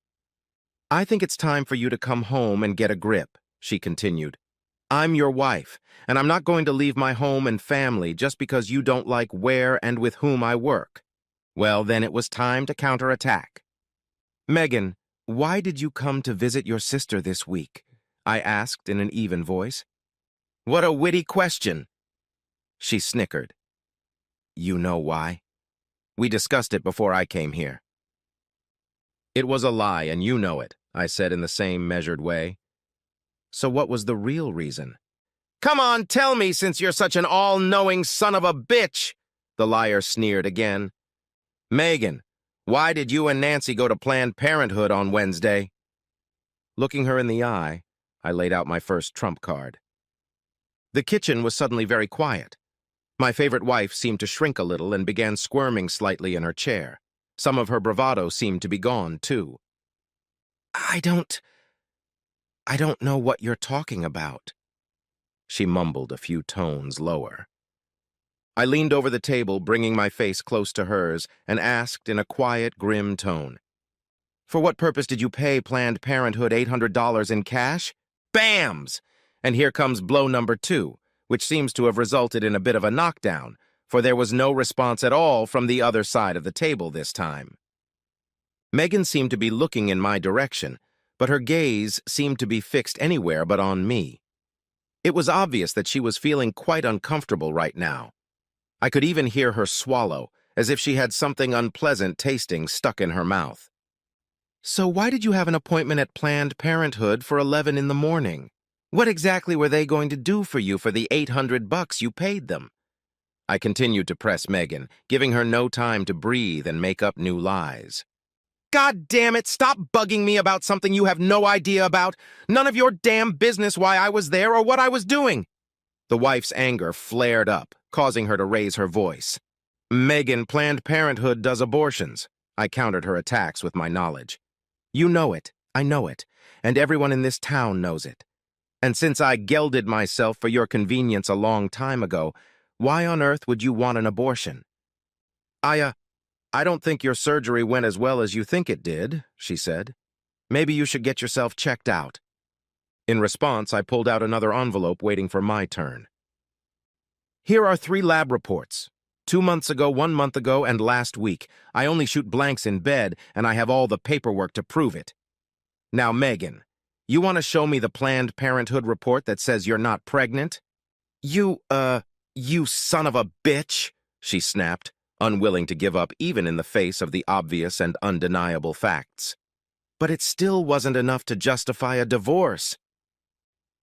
I think it's time for you to come home and get a grip, she continued. I'm your wife, and I'm not going to leave my home and family just because you don't like where and with whom I work. Well, then it was time to counterattack. Megan, why did you come to visit your sister this week? I asked in an even voice. What a witty question. She snickered. You know why? We discussed it before I came here. It was a lie, and you know it, I said in the same measured way. So what was the real reason? Come on, tell me, since you're such an all-knowing son of a bitch, the liar sneered again. Megan, why did you and Nancy go to Planned Parenthood on Wednesday? Looking her in the eye, I laid out my first trump card. The kitchen was suddenly very quiet. My favorite wife seemed to shrink a little and began squirming slightly in her chair. Some of her bravado seemed to be gone, too. I don't know what you're talking about, she mumbled a few tones lower. I leaned over the table, bringing my face close to hers, and asked in a quiet, grim tone, For what purpose did you pay Planned Parenthood $800 in cash? Bams! And here comes blow number 2, which seems to have resulted in a bit of a knockdown, for there was no response at all from the other side of the table this time. Megan seemed to be looking in my direction, but her gaze seemed to be fixed anywhere but on me. It was obvious that she was feeling quite uncomfortable right now. I could even hear her swallow, as if she had something unpleasant tasting stuck in her mouth. So why did you have an appointment at Planned Parenthood for 11 in the morning? What exactly were they going to do for you for the $800 you paid them? I continued to press Megan, giving her no time to breathe and make up new lies. God damn it, stop bugging me about something you have no idea about. None of your damn business why I was there or what I was doing. The wife's anger flared up, causing her to raise her voice. Megan, Planned Parenthood does abortions. I countered her attacks with my knowledge. You know it, I know it, and everyone in this town knows it. And since I gelded myself for your convenience a long time ago, why on earth would you want an abortion? I don't think your surgery went as well as you think it did, she said. Maybe you should get yourself checked out. In response, I pulled out another envelope waiting for my turn. Here are 3 lab reports. 2 months ago, 1 month ago, and last week. I only shoot blanks in bed, and I have all the paperwork to prove it. Now, Megan, you want to show me the Planned Parenthood report that says you're not pregnant? You son of a bitch, she snapped, unwilling to give up even in the face of the obvious and undeniable facts. But it still wasn't enough to justify a divorce.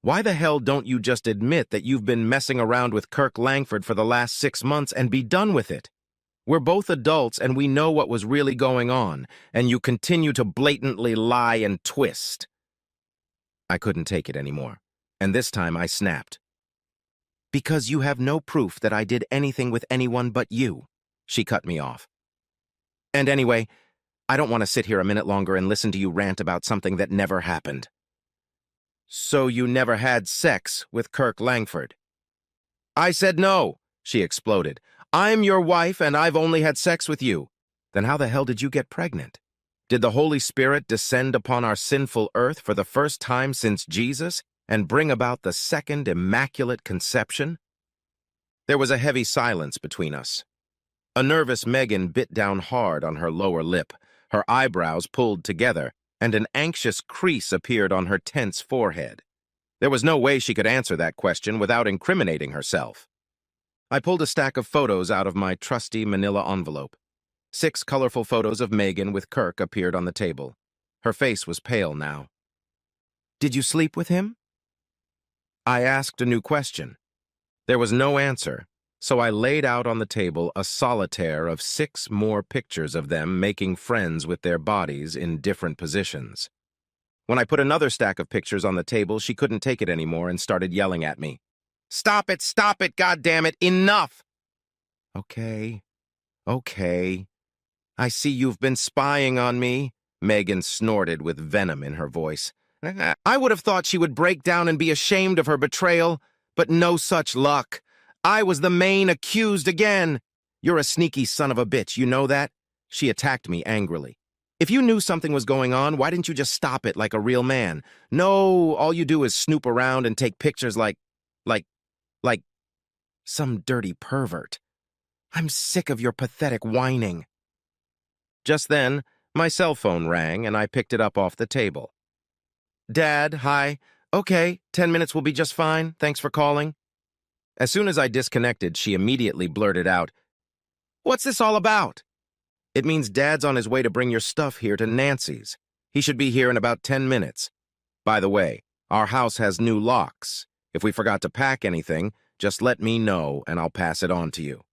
Why the hell don't you just admit that you've been messing around with Kirk Langford for the last 6 months and be done with it? We're both adults and we know what was really going on, and you continue to blatantly lie and twist. I couldn't take it anymore, and this time I snapped. Because you have no proof that I did anything with anyone but you, she cut me off. And anyway, I don't want to sit here a minute longer and listen to you rant about something that never happened. So you never had sex with Kirk Langford? I said no, she exploded. I'm your wife and I've only had sex with you. Then how the hell did you get pregnant? Did the Holy Spirit descend upon our sinful earth for the first time since Jesus and bring about the second immaculate conception? There was a heavy silence between us. A nervous Megan bit down hard on her lower lip, her eyebrows pulled together, and an anxious crease appeared on her tense forehead. There was no way she could answer that question without incriminating herself. I pulled a stack of photos out of my trusty manila envelope. 6 colorful photos of Megan with Kirk appeared on the table. Her face was pale now. Did you sleep with him? I asked a new question. There was no answer, so I laid out on the table a solitaire of 6 more pictures of them making friends with their bodies in different positions. When I put another stack of pictures on the table, she couldn't take it anymore and started yelling at me. Stop it, goddammit, enough! Okay. I see you've been spying on me, Megan snorted with venom in her voice. I would have thought she would break down and be ashamed of her betrayal, but no such luck. I was the main accused again. You're a sneaky son of a bitch, you know that? She attacked me angrily. If you knew something was going on, why didn't you just stop it like a real man? No, all you do is snoop around and take pictures like, like some dirty pervert. I'm sick of your pathetic whining. Just then, my cell phone rang and I picked it up off the table. Dad, hi. Okay, 10 minutes will be just fine. Thanks for calling. As soon as I disconnected, she immediately blurted out, "What's this all about?" "It means Dad's on his way to bring your stuff here to Nancy's. He should be here in about 10 minutes. By the way, our house has new locks. If we forgot to pack anything, just let me know and I'll pass it on to you."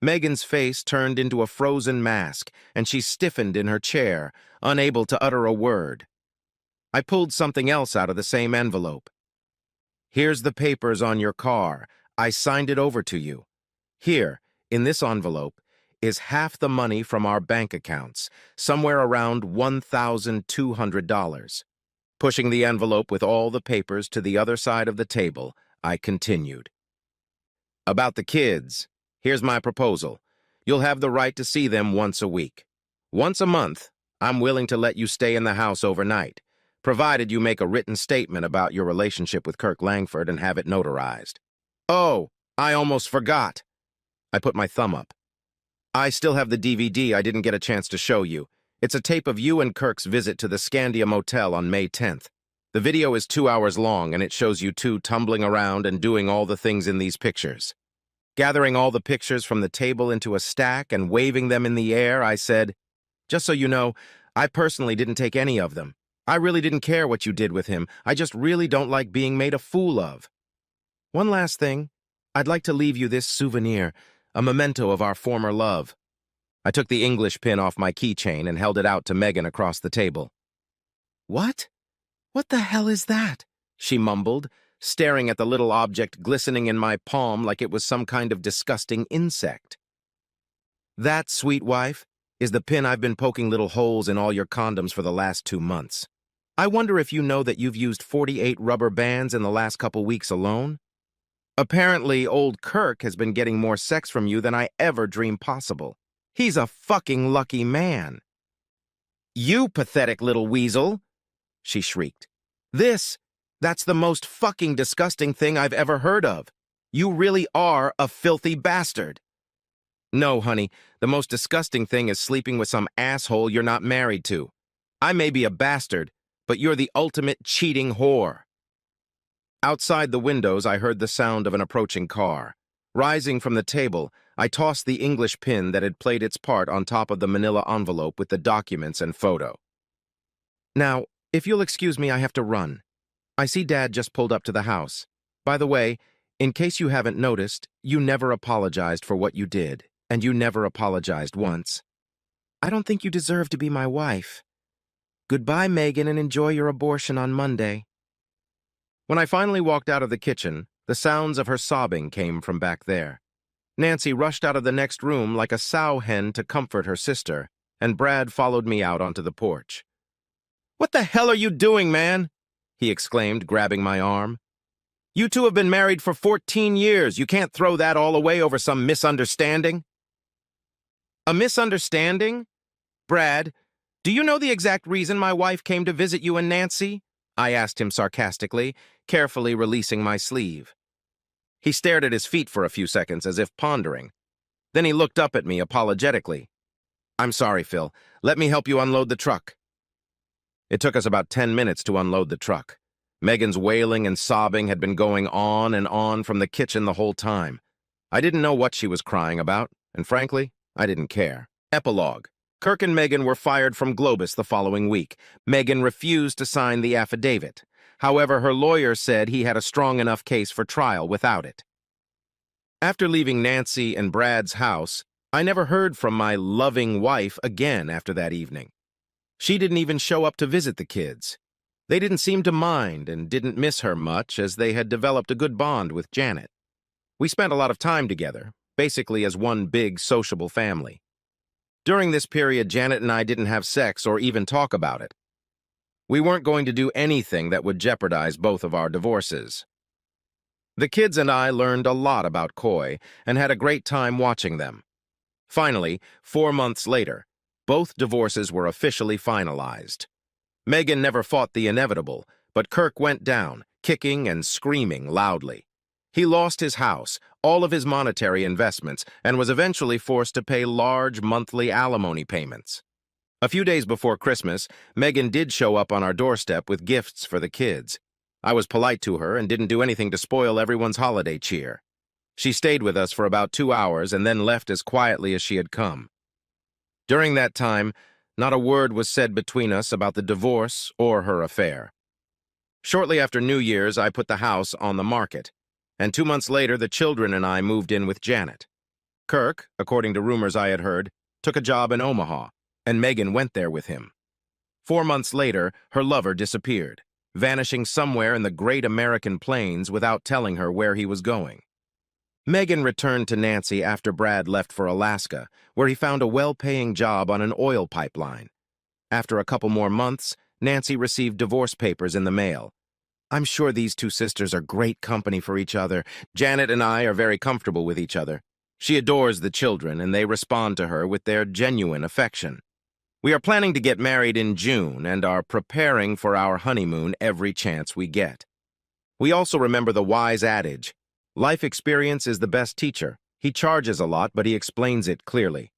Megan's face turned into a frozen mask, and she stiffened in her chair, unable to utter a word. I pulled something else out of the same envelope. "Here's the papers on your car. I signed it over to you. Here, in this envelope, is half the money from our bank accounts, somewhere around $1,200. Pushing the envelope with all the papers to the other side of the table, I continued. "About the kids, here's my proposal. You'll have the right to see them once a week. Once a month, I'm willing to let you stay in the house overnight, provided you make a written statement about your relationship with Kirk Langford and have it notarized. Oh, I almost forgot." I put my thumb up. "I still have the DVD I didn't get a chance to show you. It's a tape of you and Kirk's visit to the Scandia Motel on May 10th. The video is 2 hours long, and it shows you two tumbling around and doing all the things in these pictures." Gathering all the pictures from the table into a stack and waving them in the air, I said, "Just so you know, I personally didn't take any of them. I really didn't care what you did with him. I just really don't like being made a fool of. One last thing. I'd like to leave you this souvenir, a memento of our former love." I took the English pin off my keychain and held it out to Megan across the table. "What? What the hell is that?" she mumbled, staring at the little object glistening in my palm like it was some kind of disgusting insect. "That, sweet wife, is the pin I've been poking little holes in all your condoms for the last 2 months. I wonder if you know that you've used 48 rubber bands in the last couple weeks alone? Apparently, old Kirk has been getting more sex from you than I ever dreamed possible. He's a fucking lucky man." "You pathetic little weasel," she shrieked. That's the most fucking disgusting thing I've ever heard of. You really are a filthy bastard." "No, honey, the most disgusting thing is sleeping with some asshole you're not married to. I may be a bastard, but you're the ultimate cheating whore." Outside the windows, I heard the sound of an approaching car. Rising from the table, I tossed the English pin that had played its part on top of the manila envelope with the documents and photo. "Now, if you'll excuse me, I have to run. I see Dad just pulled up to the house. By the way, in case you haven't noticed, you never apologized for what you did, and you never apologized once. I don't think you deserve to be my wife. Goodbye, Megan, and enjoy your abortion on Monday." When I finally walked out of the kitchen, the sounds of her sobbing came from back there. Nancy rushed out of the next room like a sow hen to comfort her sister, and Brad followed me out onto the porch. "What the hell are you doing, man?" he exclaimed, grabbing my arm. "You two have been married for 14 years. You can't throw that all away over some misunderstanding." "A misunderstanding? Brad, do you know the exact reason my wife came to visit you and Nancy?" I asked him sarcastically, carefully releasing my sleeve. He stared at his feet for a few seconds as if pondering. Then he looked up at me apologetically. "I'm sorry, Phil. Let me help you unload the truck." It took us about 10 minutes to unload the truck. Megan's wailing and sobbing had been going on and on from the kitchen the whole time. I didn't know what she was crying about, and frankly, I didn't care. Epilogue. Kirk and Megan were fired from Globus the following week. Megan refused to sign the affidavit. However, her lawyer said he had a strong enough case for trial without it. After leaving Nancy and Brad's house, I never heard from my loving wife again after that evening. She didn't even show up to visit the kids. They didn't seem to mind and didn't miss her much as they had developed a good bond with Janet. We spent a lot of time together, basically as one big sociable family. During this period, Janet and I didn't have sex or even talk about it. We weren't going to do anything that would jeopardize both of our divorces. The kids and I learned a lot about Koi and had a great time watching them. Finally, 4 months later, Both divorces were officially finalized. Megan never fought the inevitable, but Kirk went down, kicking and screaming loudly. He lost his house, all of his monetary investments, and was eventually forced to pay large monthly alimony payments. A few days before Christmas, Megan did show up on our doorstep with gifts for the kids. I was polite to her and didn't do anything to spoil everyone's holiday cheer. She stayed with us for about 2 hours and then left as quietly as she had come. During that time, not a word was said between us about the divorce or her affair. Shortly after New Year's, I put the house on the market, and 2 months later, the children and I moved in with Janet. Kirk, according to rumors I had heard, took a job in Omaha, and Megan went there with him. 4 months later, her lover disappeared, vanishing somewhere in the great American plains without telling her where he was going. Megan returned to Nancy after Brad left for Alaska, where he found a well-paying job on an oil pipeline. After a couple more months, Nancy received divorce papers in the mail. I'm sure these two sisters are great company for each other. Janet and I are very comfortable with each other. She adores the children, and they respond to her with their genuine affection. We are planning to get married in June and are preparing for our honeymoon every chance we get. We also remember the wise adage, life experience is the best teacher. He charges a lot, but he explains it clearly.